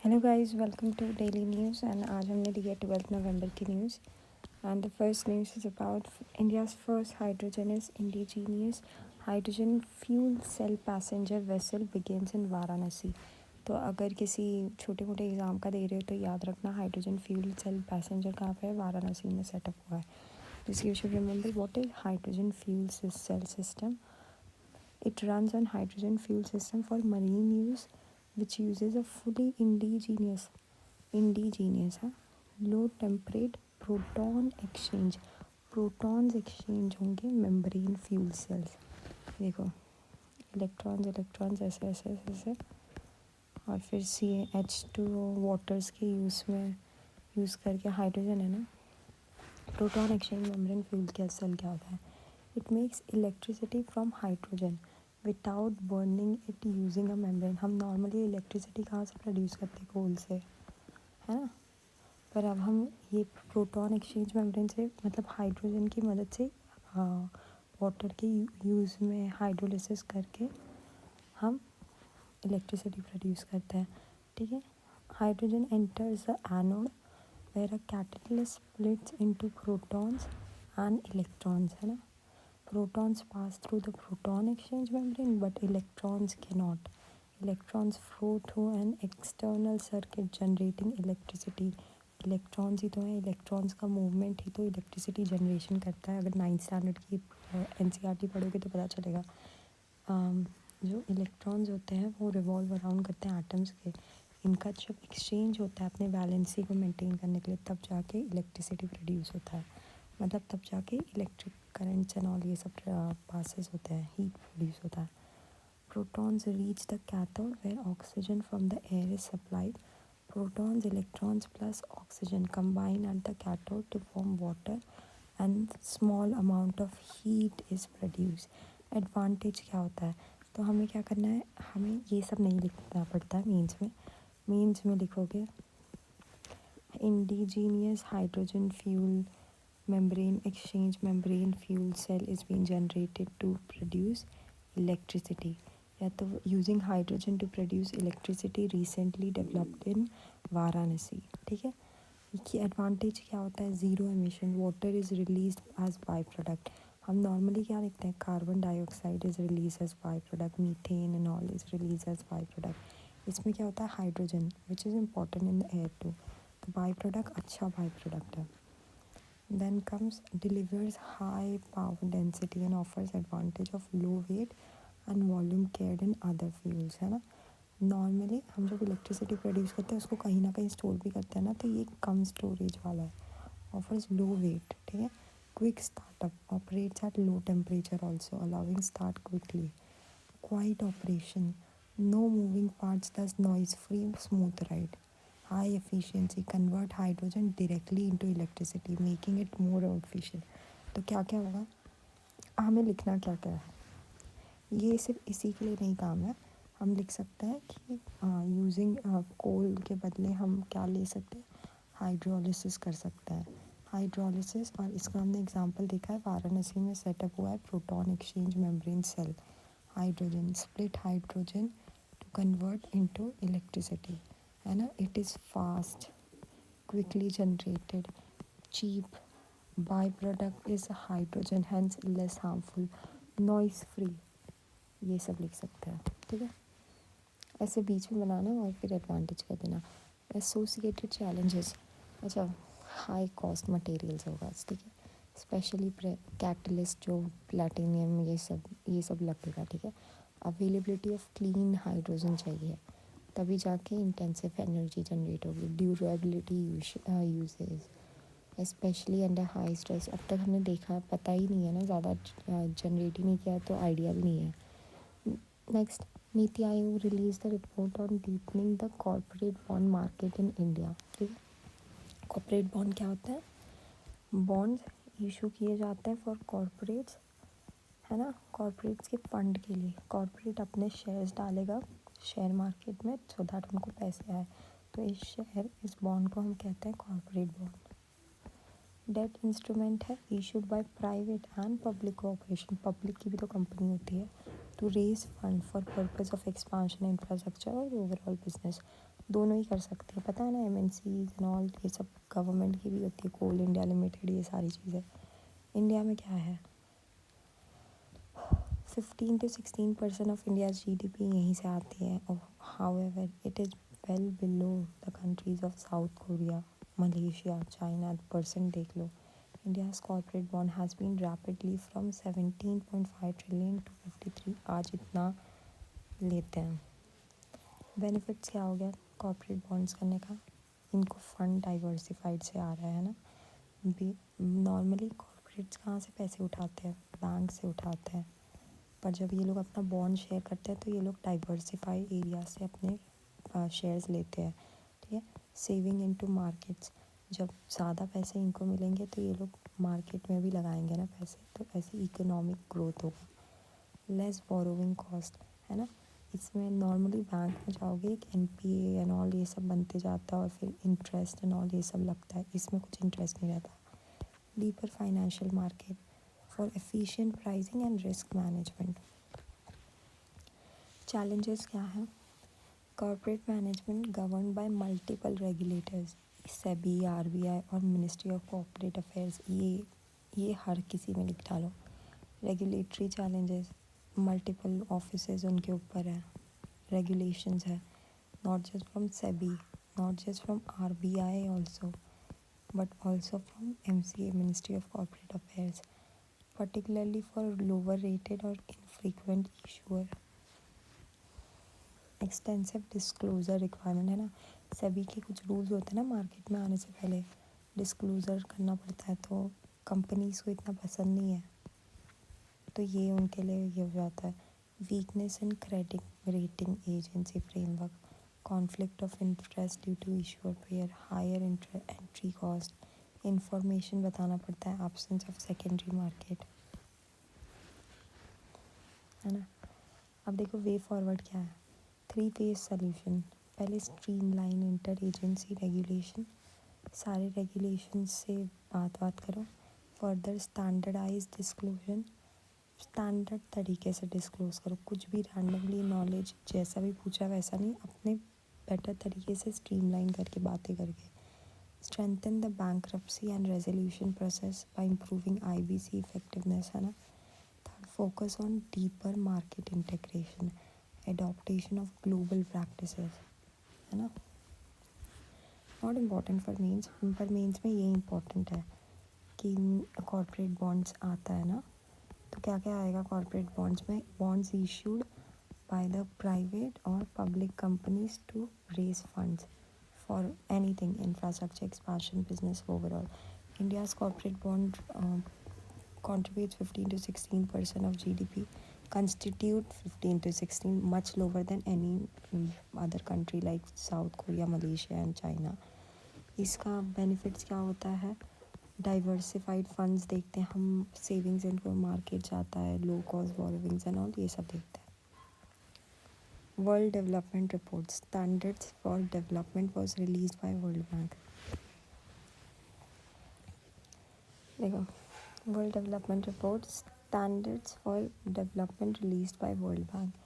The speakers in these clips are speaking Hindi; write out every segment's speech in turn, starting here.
Hello guys, welcome to daily news. And आज हमने ली है 12 नवंबर की news. And the first news is about India's first hydrogenous indigenous hydrogen fuel cell passenger vessel begins in Varanasi. तो अगर किसी छोटे मोटे एग्ज़ाम का दे रहे हो तो याद रखना, हाइड्रोजन फ्यूल सेल पैसेंजर कहाँ पे है? वाराणसी में सेटअप हुआ है। इसलिए you should remember what is hydrogen fuel cell system. It runs on hydrogen fuel system for marine use, which uses a fully indigenous low temperature proton exchange. Protons exchange होंगे मेम्ब्रेन फ्यूल सेल्स. देखो, इलेक्ट्रॉन्स ऐसे ऐसे ऐसे और फिर CH2 वाटर्स के यूज़ करके हाइड्रोजन है ना. Proton exchange membrane fuel cell क्या होता है? It makes electricity from hydrogen without burning it using a membrane. हम नॉर्मली इलेक्ट्रिसिटी कहाँ से प्रोड्यूस करते हैं? कोल से, है ना. पर अब हम ये प्रोटॉन एक्सचेंज मेम्ब्रेन से, मतलब हाइड्रोजन की मदद से वाटर के यूज़ में हाइड्रोलिसिस करके हम इलेक्ट्रिसिटी प्रोड्यूस करते हैं. ठीक है. Hydrogen enters the anode where a catalyst splits into protons and electrons, है ना. Protons pass through the proton exchange membrane, but electrons cannot. Electrons flow through an external circuit generating electricity. Electrons ही तो हैं, इलेक्ट्रॉन्स का मूवमेंट ही तो इलेक्ट्रिसिटी जनरेशन करता है. अगर 9th स्टैंडर्ड की NCERT पढ़ोगे तो पता चलेगा. जो इलेक्ट्रॉन्स होते हैं वो रिवॉल्व अराउंड करते हैं एटम्स के. इनका जब एक्सचेंज होता है अपने वैलेंसी को मेंटेन करने के लिए, तब जाके इलेक्ट्रिसिटी प्रोड्यूस होता है. मतलब तब जाके इलेक्ट्रिक करंट्स एंड ऑल ये सब पासेस होते हैं, हीट प्रोड्यूस होता है. Protons reach the cathode where oxygen from the air is supplied. Protons, electrons plus oxygen combine at the cathode to form water and small amount of heat is produce. Advantage क्या होता है? तो हमें क्या करना है, हमें ये सब नहीं लिखना पड़ता है मीन्स में लिखोगे indigenous hydrogen fuel membrane fuel cell is being generated to produce electricity. या तो using hydrogen to produce electricity recently developed in Varanasi. ठीक है. इसकी एडवांटेज क्या होता है? Zero emission, water is release as byproduct. हम नॉर्मली क्या लिखते हैं? Carbon dioxide is release as byproduct, methane and all is release as byproduct. इसमें क्या होता है? Hydrogen which is important in the air too. तो बाई प्रोडक्ट अच्छा बाई प्रोडक्ट है. Then comes delivers high power density and offers advantage of low weight and volume carried in other fuels, है ना. नॉर्मली हम जब इलेक्ट्रिसिटी प्रोड्यूस करते हैं उसको कहीं ना कहीं स्टोर भी करते हैं ना, तो ये कम स्टोरेज वाला है. Offers low weight. ठीक है. Quick startup, operates at low temperature also allowing start quickly. Quite operation, no moving parts, dust noise free smooth ride. High efficiency, convert hydrogen directly into electricity, making it more efficient. तो क्या क्या होगा? हमें लिखना क्या क्या है. ये सिर्फ इसी के लिए नहीं काम है. हम लिख सकते हैं कि यूजिंग कोल के बदले हम क्या ले सकते हैं? हाइड्रोलिसिस कर सकते हैं. हाइड्रोलिसिस, और इसका हमने एग्जांपल देखा है वाराणसी में सेटअप हुआ है. Proton exchange membrane cell, hydrogen split hydrogen to convert into electricity, है ना. It is fast, quickly generated, cheap. Byproduct is hydrogen, hence less harmful, noise free. ये सब लिख सकते हैं. ठीक है. ऐसे बीच में बनाना और फिर एडवांटेज कर देना. Associated challenges. अच्छा, हाई कॉस्ट मटेरियल्स होगा. ठीक है. स्पेशली कैटलिस्ट जो प्लैटिनियम ये सब लगेगा. ठीक है. अवेलेबिलिटी ऑफ क्लीन हाइड्रोजन चाहिए, तभी जाके इंटेंसिव एनर्जी जनरेट होगी. Durability uses specially under high stress. अब तक हमने देखा, पता ही नहीं है ना, ज़्यादा जनरेट ही नहीं किया तो आइडिया भी नहीं है. Next, NITI Aayog release the report on deepening the corporate bond market in India. ठीक है. कॉर्पोरेट बॉन्ड क्या होता है? बॉन्ड्स इशू किए जाते हैं फॉर कॉर्पोरेट्स, है ना. कॉर्पोरेट्स के फंड के लिए कॉर्पोरेट अपने शेयर्स डालेगा शेयर मार्केट में, सो दैट उनको पैसे आए. तो इस बॉन्ड को हम कहते हैं कॉर्पोरेट बॉन्ड. डेट इंस्ट्रूमेंट है issued by private and public cooperation. Public की भी तो कंपनी होती है. To raise fund for purpose of expansion infrastructure और ओवरऑल बिजनेस. दोनों ही कर सकते हैं, पता है ना, एमएनसीज एंड ऑल ये सब गवर्नमेंट की भी होती है, कोल इंडिया लिमिटेड, ये सारी चीज़ें। इंडिया में क्या है, 15 to 16% ऑफ इंडियाज जीडीपी यहीं से आती है। और however it is well below the countries of South Korea, Malaysia, China. Percent देख लो, India's corporate bond has been rapidly from 17.5 trillion to 53, आज इतना लेते हैं। बेनिफिट्स क्या हो गया कॉर्पोरेट बॉन्ड्स करने का, इनको फंड डाइवर्सिफाइड से आ रहा है ना। नॉर्मली कॉर्पोरेट्स कहाँ से पैसे उठाते हैं, बैंक से उठाते हैं, पर जब ये लोग अपना बॉन्ड शेयर करते हैं तो ये लोग डाइवर्सिफाई एरिया से अपने शेयर्स लेते हैं, ठीक है। सेविंग इनटू मार्केट्स, जब ज़्यादा पैसे इनको मिलेंगे तो ये लोग मार्केट में भी लगाएंगे ना पैसे, तो ऐसे इकोनॉमिक ग्रोथ होगा। लेस बोरोविंग कॉस्ट, है ना। इसमें नॉर्मली बैंक में जाओगे एक एनपीए एंड ऑल ये सब बनते जाता है और फिर इंटरेस्ट एंड ऑल ये सब लगता है, इसमें कुछ इंटरेस्ट नहीं रहता। Deeper financial market for efficient pricing and risk management. Challenges क्या हैं, corporate management govern by multiple regulators, SEBI, RBI और मिनिस्ट्री ऑफ कॉर्पोरेट अफेयर्स, ये हर किसी में लिख डालो। रेगुलेटरी चैलेंजेस, मल्टीपल ऑफिसेज उनके ऊपर है, रेगुलेशंस है, not just from SEBI, not just from RBI also, but also from MCA, ministry of corporate affairs, particularly for lower rated और infrequent issuer. Extensive disclosure requirement, है ना, सभी के कुछ रूल्स होते हैं ना, मार्केट में आने से पहले डिस्क्लोज़र करना पड़ता है, तो कंपनीज़ को इतना पसंद नहीं है, तो ये उनके लिए ये हो जाता है। Weakness in credit rating agency framework, conflict of interest due to issuer payer, higher entry cost, information बताना पड़ता है, एब्सेंस ऑफ सेकेंडरी मार्केट, है ना। अब देखो वे फॉरवर्ड क्या है, 3 फेज सोल्यूशन। पहले स्ट्रीमलाइन इंटर एजेंसी रेगुलेशन, सारे रेगुलेशन से बात करो। फर्दर स्टैंडर्डाइज डिस्क्लोजर, स्टैंडर्ड तरीके से डिस्क्लोज करो, कुछ भी रैंडमली नॉलेज जैसा भी पूछा वैसा नहीं, अपने बेटर तरीके से स्ट्रीमलाइन करके बातें करके। Strengthen the bankruptcy and resolution process by improving IBC effectiveness, है ना। Third, focus on deeper market integration, adaptation of global practices, है ना। नॉट इम्पॉर्टेंट फॉर मेंस, पर मेंस में ये इम्पॉर्टेंट है कि कॉर्पोरेट बॉन्ड्स आता है ना, तो क्या क्या आएगा कॉर्पोरेट बॉन्ड्स में, bonds issued by the private और public companies to raise funds for anything, infrastructure expansion, business overall. India's corporate bond contributes 15 to 16% of GDP, constitute 15 to 16, much lower than any other country like South Korea, Malaysia and China. इसका बेनिफिट्स क्या होता है, डाइवर्सिफाइड फंड्स देखते हैं हम, सेविंग्स इनको मार्केट जाता है, low cost borrowings and all ये सब देखते हैं। World development report, standards for development was released by world bank. देखो World Development Report, Standards for Development released by World Bank.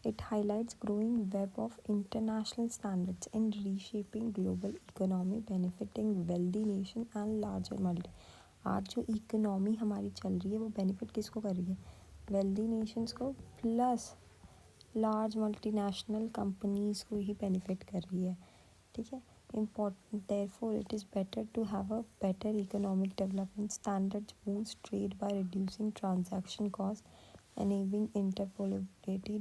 It highlights growing web of international standards in reshaping global economy, benefiting wealthy nation and larger multi. आज जो इकोनॉमी हमारी चल रही है वो बेनिफिट किसको कर रही है, वेल्दी नेशंस को, प्लस लार्ज मल्टीनेशनल कंपनीज़ को ही बेनिफिट कर रही है, ठीक है। Important, therefore it is better to have a better economic development. Standards boost trade by reducing transaction costs, enabling interoperability,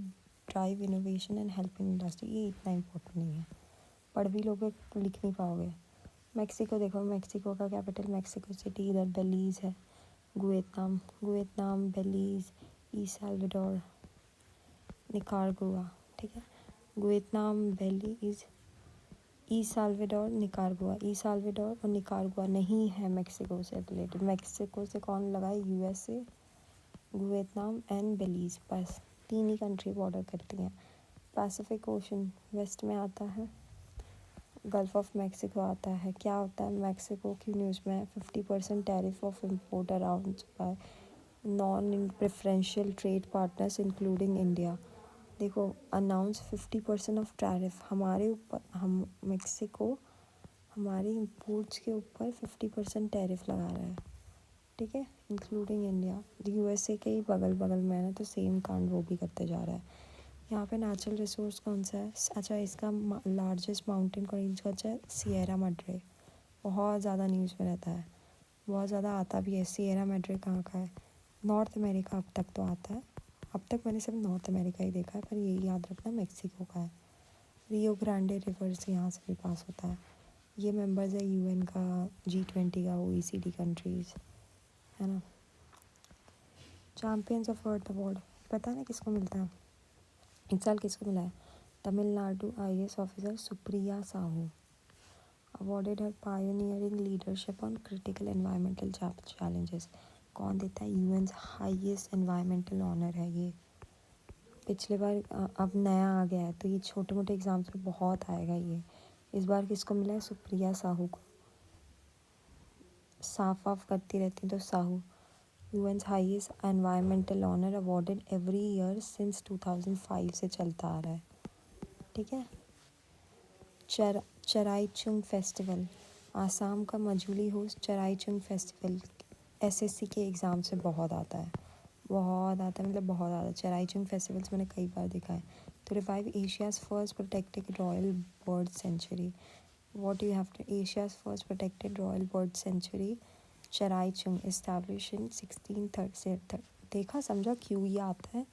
drive innovation and helping industry. ये इतना इम्पोर्टेंट नहीं है, पढ़ भी लोगे लिख नहीं पाओगे। मैक्सिको देखो, मैक्सिको का कैपिटल मैक्सिको सिटी, इधर बेलीज़ है, वियतनाम, बेलीज़, ई साल्वाडोर, निकारागुआ, ठीक है। वियतनाम, बेलीज़, ई साल्वाडोर, निकारागुआ, ई साल्वाडोर और निकारागुआ नहीं है मैक्सिको से रिलेटेड। मैक्सिको से कौन लगा है, यूएसए, वियतनाम एंड बेलीज़, बस 3 ही कंट्री बॉर्डर करती हैं। पैसिफिक ओशन वेस्ट में आता है, गल्फ ऑफ मैक्सिको आता है। क्या होता है मैक्सिको की न्यूज़ में, 50% tariff of import around bye non preferential trade partners including India. देखो, अनाउंस 50% ऑफ टैरिफ, हमारे ऊपर, हम मेक्सिको हमारे इम्पोर्ट्स के ऊपर 50% टैरिफ लगा रहा है, ठीक है, इंक्लूडिंग इंडिया। यूएसए के ही बगल बगल में है ना, तो सेम कांड वो भी करते जा रहा है। यहाँ पे नेचुरल रिसोर्स कौन सा है? अच्छा, इसका लार्जेस्ट माउंटेन रेंज कौन सा है? सिएरा मड्रे। बहुत ज़्यादा न्यूज़ में रहता है, बहुत ज़्यादा आता भी है। सिएरा मड्रे कहाँ का है? नॉर्थ अमेरिका अब तक तो आता है। अब तक मैंने सिर्फ नॉर्थ अमेरिका ही देखा है, पर यही याद रखना मेक्सिको का है। रियो ग्रांडे रिवर्स यहाँ से भी पास होता है। ये मेंबर्स है यूएन का, G20 का, OECD कंट्रीज़, है ना। चैम्पियंस ऑफ अर्थ अवार्ड पता है ना किसको मिलता है? इस साल किसको मिला है? Tamil Nadu IAS officer Supriya Sahu, awarded her pioneering leadership on critical environmental challenges. कौन देता है? यूएन हाईएस्ट एनवायरमेंटल ऑनर है ये। पिछले बार अब नया आ गया है, तो ये छोटे मोटे एग्जाम्स में बहुत आएगा ये। इस बार किसको मिला है? सुप्रिया साहू को। साफ वाफ करती रहती हैं तो Sahu. UN highest environmental honour awarded every year since 2005 से चलता आ रहा है, ठीक है। चराईचुंग फेस्टिवल, आसाम का मजूली होस्ट चराईचुंग फेस्टिवल एसएससी के एग्ज़ाम से बहुत आता है, बहुत आता है, मतलब बहुत आता है। चराईचुंग फेस्टिवल्स मैंने कई बार देखा है। तो revive Asia's first protected royal bird sanctuary, what you have to, Asia's first protected royal bird sanctuary Chraichung establish in 1630। देखा, समझा क्यों ये आता है?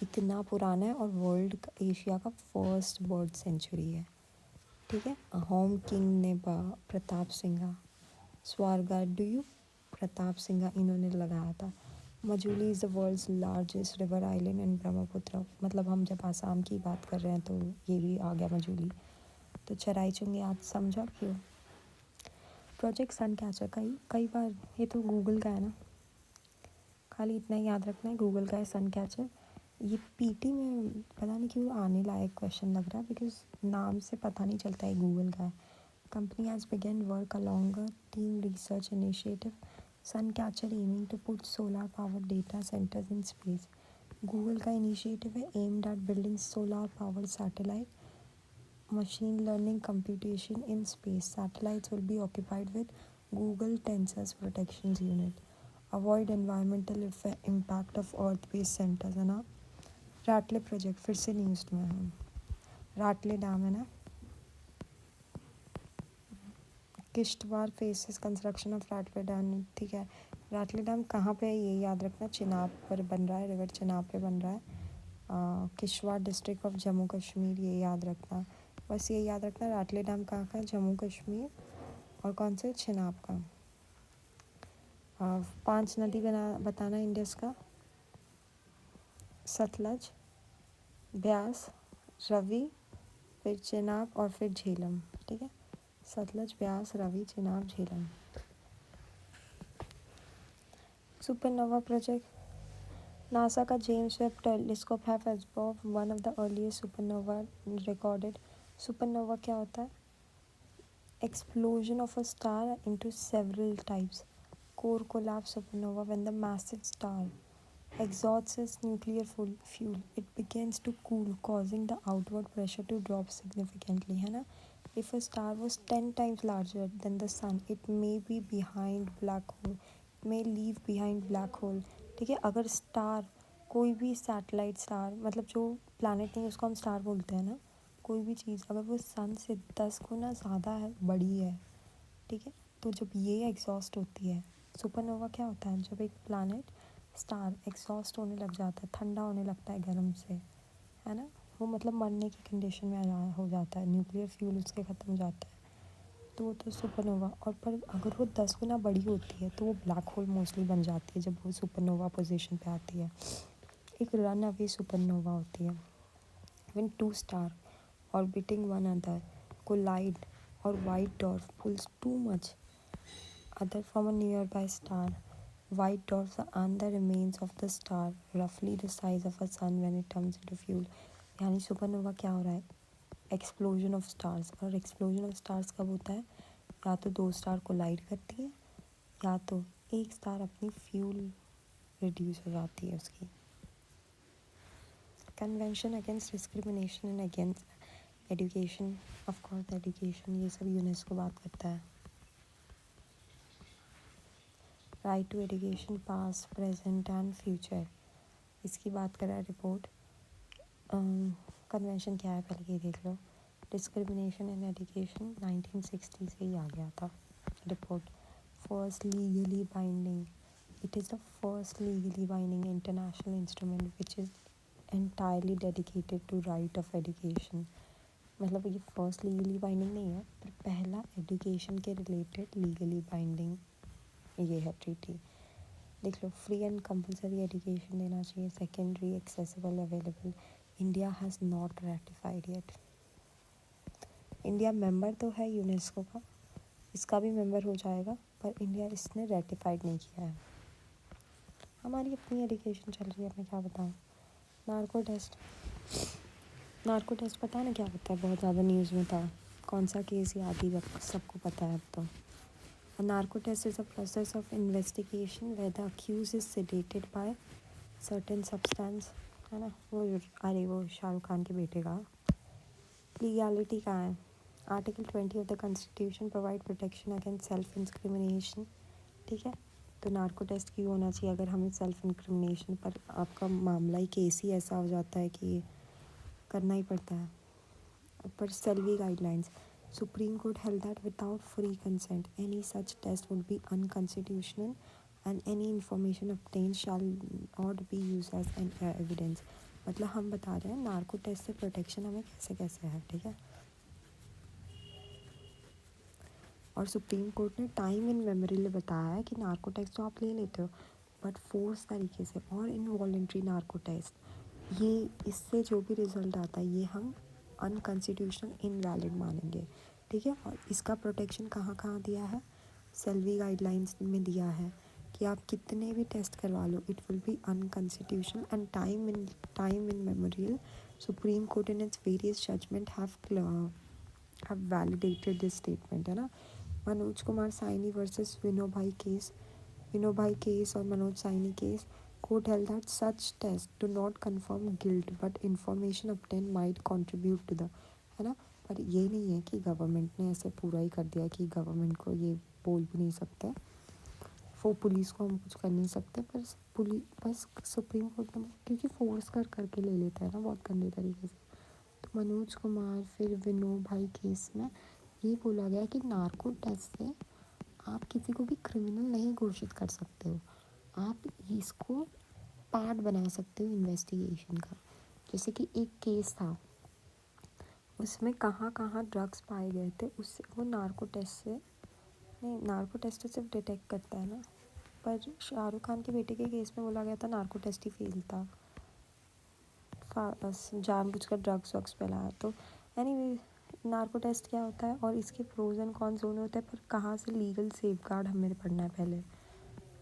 इतना पुराना है और वर्ल्ड का, एशिया का फर्स्ट बर्ड सेंचुरी है, ठीक है। होम किंग ने प्रताप सिंघा, स्वारगाडुयू प्रताप सिंघा इन्होंने लगाया था। Majuli is the world's largest river island in Brahmaputra, मतलब हम जब आसाम की बात कर रहे हैं तो ये भी आ गया मजूली। तो चराईचुंग याद, समझा क्यों? प्रोजेक्ट सन कैचर, कई बार, ये तो गूगल का है ना, खाली इतना ही याद रखना है, गूगल का है सन कैचर। ये पीटी में पता नहीं क्यों आने लायक क्वेश्चन लग रहा है, बिकॉज नाम से पता नहीं चलता है गूगल का है। Company has begun work along a team research initiative Suncatcher aiming to put solar power data centres in space. Google का इनिशिएटिव है aimed at building solar power satellite machine learning computation in space. Satellites will be occupied with Google Tensors Protections Unit. Avoid environmental impact of Earth-based centers, है ना। राटले प्रोजेक्ट फिर से न्यूज़ में है। राटले डैम है ना, Kishtwar faces construction of Ratle dam, ठीक है। राटले डैम कहाँ पे है ये याद रखना, चिनाब पर बन रहा है, रिवर चिनाब पे बन रहा है। किश्तवाड़ डिस्ट्रिक्ट ऑफ जम्मू कश्मीर, ये याद रखना। बस ये याद रखना, राटले डैम कहाँ का है? जम्मू कश्मीर। और कौन से? चिनाब का। 5 नदी बताना इंडस का। सतलज, ब्यास, रवि, फिर चिनाब और फिर झेलम, ठीक है। Sutlej, Beas, Ravi, Chenab, Jhelum. Supernova project, NASA का James Webb telescope have observe one of the earliest supernova recorded. Supernova क्या होता है? Explosion of a star into several types. Core collapse supernova, when the massive star exhausts its nuclear fuel, it begins to cool, causing the outward pressure to drop significantly, है ना। If a star was 10 times larger than the sun, it may be behind black hole, may leave behind black hole, ठीक है। अगर स्टार, कोई भी सैटेलाइट स्टार, मतलब जो प्लैनेट नहीं उसको हम स्टार बोलते हैं ना, कोई भी चीज़ अगर वो सन से 10 गुना ज़्यादा है, बड़ी है, ठीक है, तो जब ये एग्जॉस्ट होती है, सुपरनोवा क्या होता है? जब एक प्लैनेट स्टार एग्जॉस्ट होने लग जाता है, ठंडा होने लगता है गर्म से, है ना, वो मतलब मरने की कंडीशन में हो जाता है, न्यूक्लियर फ्यूल उसके ख़त्म हो जाता है, तो वो तो सुपरनोवा। और पर अगर वो 10 गुना बड़ी होती है तो वो ब्लैक होल मोस्टली बन जाती है जब वो सुपरनोवा पोजीशन पे आती है। एक रन अवे सुपरनोवा होती है, when two stars orbiting one another collide or white dwarf pulls too much other from a nearby star. White dwarfs are the remains of the star, roughly the size of a sun when it turns into fuel. यानी सुपरनोवा क्या हो रहा है? Explosion of stars. और एक्सप्लोजन ऑफ स्टार्स कब होता है? या तो 2 स्टार कोलाइड करती है, या तो एक स्टार अपनी फ्यूल रिड्यूस हो जाती है उसकी। Convention against discrimination and against education, of course education, ये सब यूनेस्को बात करता है। Right to education past present and future, इसकी बात कर रहा है रिपोर्ट। कन्वेंशन क्या है पहले ये देख लो। डिस्क्रिमिनेशन इन एजुकेशन 1960 से ही आ गया था report. First legally binding, it is the first legally binding international instrument which is entirely dedicated to right of education. मतलब ये फर्स्ट लीगली बाइंडिंग नहीं है, पर पहला एजुकेशन के रिलेटेड लीगली बाइंडिंग ये है ट्रीटी। देख लो, फ्री एंड कंपलसरी एजुकेशन देना चाहिए, secondary accessible available. India has not ratified yet. India member तो है यूनेस्को का, इसका भी मेंबर हो जाएगा, पर इंडिया इसने रेटिफाइड नहीं किया है। हमारी अपनी एजुकेशन चल रही है, मैं क्या बताऊँ। नार्को टेस्ट, नार्को टेस्ट पता है ना क्या होता है, बहुत ज़्यादा न्यूज़ में था। कौन सा केस याद ही सबको पता है अब तो। A narco test is a process of investigation where the accused is sedated by certain substance, है ना। वो अरे वो शाहरुख खान के बेटे का लीगैलिटी कहाँ है। Article 20 of the constitution provide protection against self incrimination, ठीक है। तो नार्को टेस्ट क्यों होना चाहिए अगर हमें सेल्फ इंक्रिमिनेशन पर आपका मामला ही केस ही ऐसा हो जाता है कि करना ही पड़ता है। पर Selvi guidelines, Supreme Court held that without free consent, any such test would be unconstitutional and any information obtained shall not be used as an evidence। मतलब हम बता रहे हैं नार्को टेस्ट से प्रोटेक्शन हमें कैसे कैसे है, ठीक है। और सुप्रीम कोर्ट ने टाइम इन मेमोरियल बताया है कि नार्को टेस्ट तो आप ले लेते हो, बट फोर्स तरीके से और इनवॉलेंट्री नार्को टेस्ट, ये इससे जो भी रिजल्ट आता है ये हम अनकॉन्स्टिट्यूशनल इनवैलिड मानेंगे, ठीक है। और इसका प्रोटेक्शन कहाँ कहाँ दिया है, सेल्वी गाइडलाइंस में दिया है कि आप कितने भी टेस्ट करवा लो, it will be unconstitutional and time in memorial Supreme Court in its various judgment have validated this statement, है ना। मनोज कुमार साइनी वर्सेस विनोभाई केस और Manoj Saini case, court held that such test do not confirm guilt but information obtain might contribute to the, है ना। पर ये नहीं है कि गवर्नमेंट ने ऐसे पूरा ही कर दिया कि गवर्नमेंट को ये बोल भी नहीं सकते, वो पुलिस को हम कुछ कर नहीं सकते, पर बस सुप्रीम कोर्ट ने क्योंकि फोर्स करके ले लेता है ना बहुत गंदे तरीके से। तो मनोज कुमार फिर विनोभाई केस में ये बोला गया कि नार्को टेस्ट से आप किसी को भी क्रिमिनल नहीं घोषित कर सकते हो, आप इसको पार्ट बना सकते हो इन्वेस्टिगेशन का। जैसे कि एक केस था, उसमें कहाँ कहाँ ड्रग्स पाए गए थे, उससे वो नार्को टेस्ट से नहीं, नार्को टेस्ट तो सिर्फ डिटेक्ट करता है ना, पर शाहरुख खान के बेटे के केस में बोला गया था नार्को टेस्ट ही फेल था, जानबूझकर ड्रग्स वग्स फैलाया। तो एनीवे नार्को टेस्ट क्या होता है और इसके प्रोज एंड कॉन्स दोनों होते हैं, पर कहाँ से लीगल सेफ गार्ड हमें पढ़ना है पहले।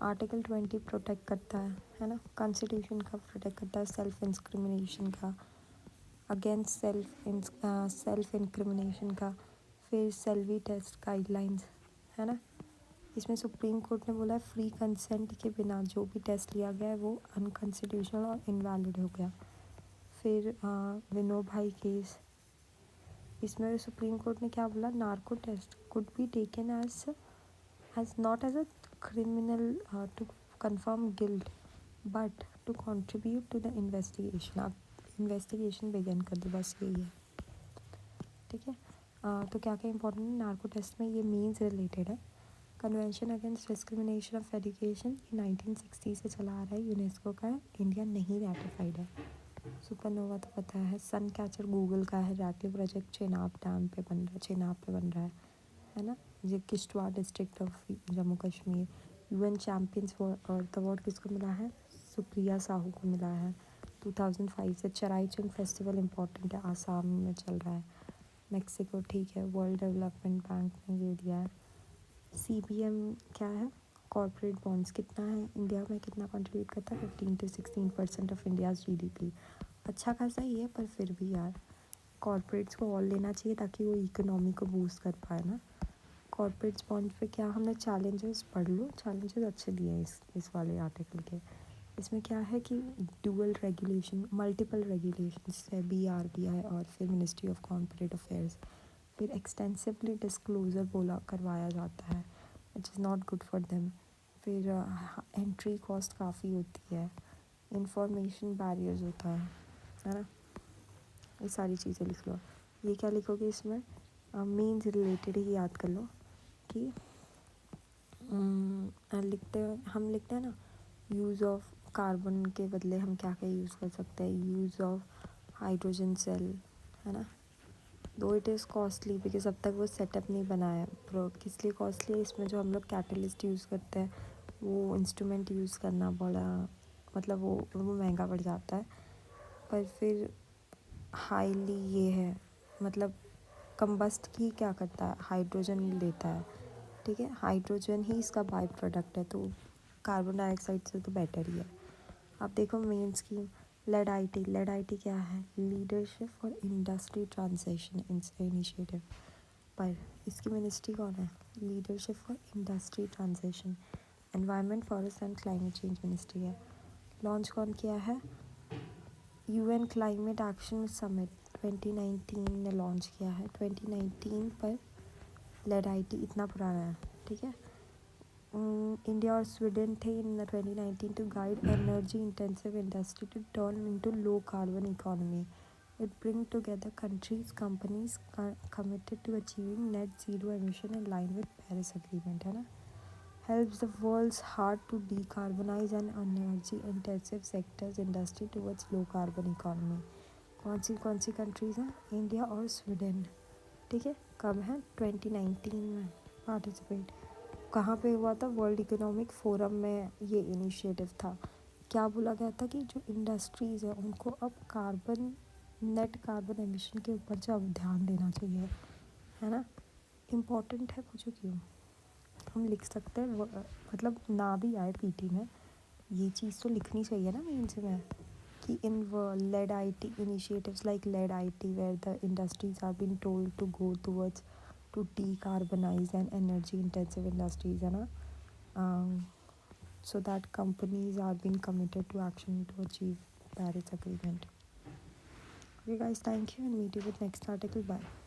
आर्टिकल 20 प्रोटेक्ट करता है ना, कॉन्स्टिट्यूशन का प्रोटेक्ट करता है सेल्फ इंक्रिमिनेशन का, अगेंस्ट सेल्फ इंक्रिमिनेशन का। फिर सेल्वी टेस्ट गाइडलाइंस, है ना। इसमें सुप्रीम कोर्ट ने बोला है फ्री कंसेंट के बिना जो भी टेस्ट लिया गया है वो अनकॉन्स्टिट्यूशनल और इनवैलिड हो गया। फिर विनोभाई केस, इसमें सुप्रीम कोर्ट ने क्या बोला, narco test could be taken as not as a criminal to confirm guilt but to contribute to the investigation. आप इन्वेस्टिगेशन बिगिन कर दो, बस यही है, ठीक है। तो क्या क्या इंपॉर्टेंट है नार्को टेस्ट में, ये मीन्स रिलेटेड है। Convention against discrimination of education ये 1960 से चला आ रहा है, यूनेस्को का है, इंडिया नहीं रेटिफाइड है। सुपरनोवा तो पता है, सन कैचर गूगल का है, रैटले प्रोजेक्ट चेनाब डैम पे बन रहा है, चेनाब पे बन रहा है ना। ये Kishtwar district of Jammu Kashmir. UN champions earth award किसको मिला है, सुप्रिया साहू को मिला है 2005 से। चराई चंद फेस्टिवल इम्पोर्टेंट है, आसाम में चल रहा है। मेक्सिको, ठीक है। वर्ल्ड डेवलपमेंट बैंक ने ये दिया है। CBM क्या है, कॉर्पोरेट बॉन्ड्स कितना है, इंडिया में कितना कंट्रीब्यूट करता है, 15 to 16% ऑफ इंडियाज़ GDP। अच्छा खासा ही है, पर फिर भी यार कॉर्पोरेट्स को और लेना चाहिए ताकि वो इकोनॉमी को बूस्ट कर पाए ना। कॉर्पोरेट्स बॉन्ड पे क्या हमने चैलेंजेस पढ़ लो, चैलेंजेस अच्छे दिए हैं इस वाले आर्टिकल के। इसमें क्या है कि डुअल रेगुलेशन, मल्टीपल रेगुलेशंस है, BRBI और फिर मिनिस्ट्री ऑफ कॉर्पोरेट अफेयर्स। फिर एक्सटेंसिवली डिस्क्लोजर बोला करवाया जाता है, which is not good for them. फिर एंट्री कॉस्ट काफ़ी होती है, इंफॉर्मेशन बैरियर्स होता है ना। ये सारी चीज़ें लिख लो। ये क्या लिखोगे इसमें, मीन्स रिलेटेड ही याद कर लो कि हम लिखते हैं ना, यूज़ ऑफ कार्बन के बदले हम क्या क्या यूज़ कर सकते हैं, यूज़ ऑफ हाइड्रोजन सेल, है ना। दो इट इज़ कॉस्टली बिकॉज अब तक वो सेटअप नहीं बनाया। किस लिए कॉस्टली है, इसमें जो हम लोग कैटलिस्ट यूज़ करते हैं वो इंस्ट्रूमेंट यूज़ करना बड़ा, मतलब वो महंगा पड़ जाता है। पर फिर हाईली ये है, मतलब कंबस्ट ही क्या करता है, हाइड्रोजन लेता है, ठीक है। हाइड्रोजन ही इसका बाय प्रोडक्ट है, तो कार्बन डाइऑक्साइड से तो बेटर ही है। अब देखो मेन स्कीम, लेड आईटी क्या है, leadership for industry transition initiative. पर इसकी मिनिस्ट्री कौन है, leadership for industry transition. Environment forest and climate change ministry है। लॉन्च कौन किया है, UN क्लाइमेट एक्शन समिट 2019 ने लॉन्च किया है, 2019 पर। लेड आईटी इतना पुराना है, ठीक है। इंडिया और स्वीडन थे in 2019 to guide energy intensive industry to turn into low carbon economy. It bring together countries companies committed to achieving net zero emission in line with Paris agreement, है ना। helps the world's hard to decarbonize and energy intensive sectors industry towards low carbon economy। कौन सी कंट्रीज़ हैं, इंडिया और स्वीडन, ठीक है। कब है, 2019 में पार्टिसिपेट। कहाँ पे हुआ था, वर्ल्ड इकोनॉमिक फोरम में ये इनिशिएटिव था। क्या बोला गया था कि जो इंडस्ट्रीज़ है उनको अब नेट कार्बन एमिशन के ऊपर जो अब ध्यान देना चाहिए, है ना। इम्पॉर्टेंट है, पूछो क्यों। हम लिख सकते हैं, मतलब ना भी आए पीटी में, ये चीज़ तो लिखनी चाहिए ना मेंस में, कि in lead IT initiatives like lead IT where the industries are been told to go towards to decarbonize and energy intensive industries, है ना, so that companies are being committed to action to achieve Paris Agreement. Okay guys, thank you and meet you with next article. Bye.